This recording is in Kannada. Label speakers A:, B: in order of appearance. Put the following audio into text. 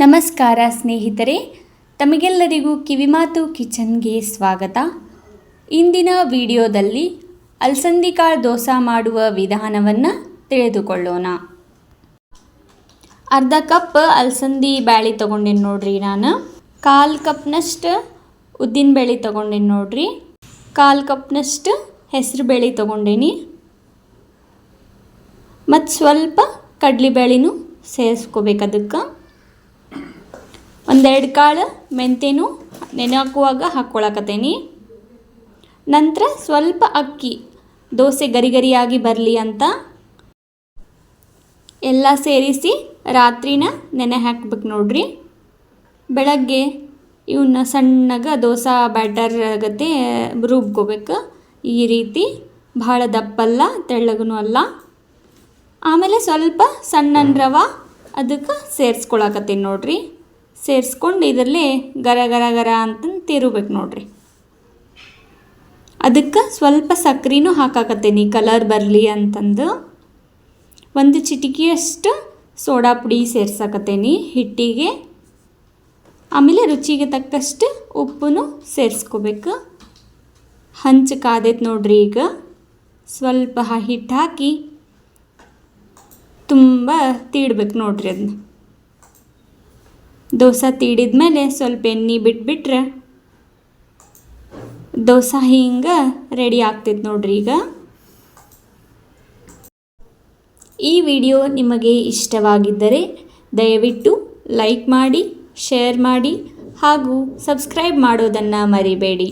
A: ನಮಸ್ಕಾರ ಸ್ನೇಹಿತರೆ, ತಮಗೆಲ್ಲರಿಗೂ ಕಿವಿಮಾತು ಕಿಚನ್ಗೆ ಸ್ವಾಗತ. ಇಂದಿನ ವಿಡಿಯೋದಲ್ಲಿ ಅಲಸಂದಿ ಕಾಳು ದೋಸೆ ಮಾಡುವ ವಿಧಾನವನ್ನು ತಿಳಿದುಕೊಳ್ಳೋಣ. ಅರ್ಧ ಕಪ್ ಅಲಸಂದಿ ಬ್ಯಾಳಿ ತೊಗೊಂಡೇನಿ ನೋಡ್ರಿ. ನಾನು 1/4 ಕಪ್ನಷ್ಟು ಉದ್ದಿನ ಬೇಳೆ ತೊಗೊಂಡೇನಿ ನೋಡ್ರಿ. 1/4 ಕಪ್ನಷ್ಟು ಹೆಸರು ಬೇಳೆ ತೊಗೊಂಡೇನಿ ಮತ್ತು ಸ್ವಲ್ಪ ಕಡಲೆಬೇಳೆನೂ ಸೇರಿಸ್ಕೋಬೇಕು. ಅದಕ್ಕೆ 1-2 ಕಾಳು ಮೆಂತ್ಯನೂ ನೆನೆ ಹಾಕುವಾಗ ಹಾಕ್ಕೊಳಕತ್ತೇನಿ. ನಂತರ ಸ್ವಲ್ಪ ಅಕ್ಕಿ ದೋಸೆ ಗರಿಗರಿಯಾಗಿ ಬರಲಿ ಅಂತ ಎಲ್ಲ ಸೇರಿಸಿ ರಾತ್ರಿನ ನೆನೆ ಹಾಕ್ಬೇಕು ನೋಡ್ರಿ. ಬೆಳಗ್ಗೆ ಇವನ್ನ ಸಣ್ಣಗೆ ದೋಸೆ ಬ್ಯಾಟರ್ ಆಗತ್ತೆ ರುಬ್ಕೋಬೇಕು. ಈ ರೀತಿ ಭಾಳ ದಪ್ಪಲ್ಲ ತೆಳ್ಳಗೂ ಅಲ್ಲ. ಆಮೇಲೆ ಸ್ವಲ್ಪ ಸಣ್ಣ ರವೆ ಅದಕ್ಕೆ ಸೇರಿಸ್ಕೊಳಕತ್ತೀನಿ ನೋಡ್ರಿ. ಸೇರಿಸ್ಕೊಂಡು ಇದರಲ್ಲೇ ಗರ ಗರ ಗರ ಅಂತ ತಿರುಬೇಕು ನೋಡ್ರಿ. ಅದಕ್ಕೆ ಸ್ವಲ್ಪ ಸಕ್ಕರೆನೂ ಹಾಕಾಕತ್ತೀನಿ ಕಲರ್ ಬರಲಿ ಅಂತಂದು. 1 ಚಿಟಿಕೆಯಷ್ಟು ಸೋಡಾ ಪುಡಿ ಸೇರ್ಸಾಕತ್ತೇನಿ ಹಿಟ್ಟಿಗೆ. ಆಮೇಲೆ ರುಚಿಗೆ ತಕ್ಕಷ್ಟು ಉಪ್ಪನ್ನು ಸೇರಿಸ್ಕೋಬೇಕು. ಹಂಚು ಕಾದೈತೆ ನೋಡ್ರಿ. ಈಗ ಸ್ವಲ್ಪ ಹಿಟ್ಟು ಹಾಕಿ ತುಂಬ ತೀಡ್ಬೇಕು ನೋಡ್ರಿ. ಅದನ್ನ ದೋಸೆ ತೀಡಿದ ಮೇಲೆ ಸ್ವಲ್ಪ ಎಣ್ಣೆ ಬಿಟ್ಬಿಟ್ರೆ ದೋಸೆ ಹಿಂಗೆ ರೆಡಿ ಆಗ್ತೈತೆ ನೋಡ್ರಿ. ಈಗ ಈ ವಿಡಿಯೋ ನಿಮಗೆ ಇಷ್ಟವಾಗಿದ್ದರೆ ದಯವಿಟ್ಟು ಲೈಕ್ ಮಾಡಿ, ಶೇರ್ ಮಾಡಿ ಹಾಗೂ ಸಬ್ಸ್ಕ್ರೈಬ್ ಮಾಡೋದನ್ನು ಮರಿಬೇಡಿ.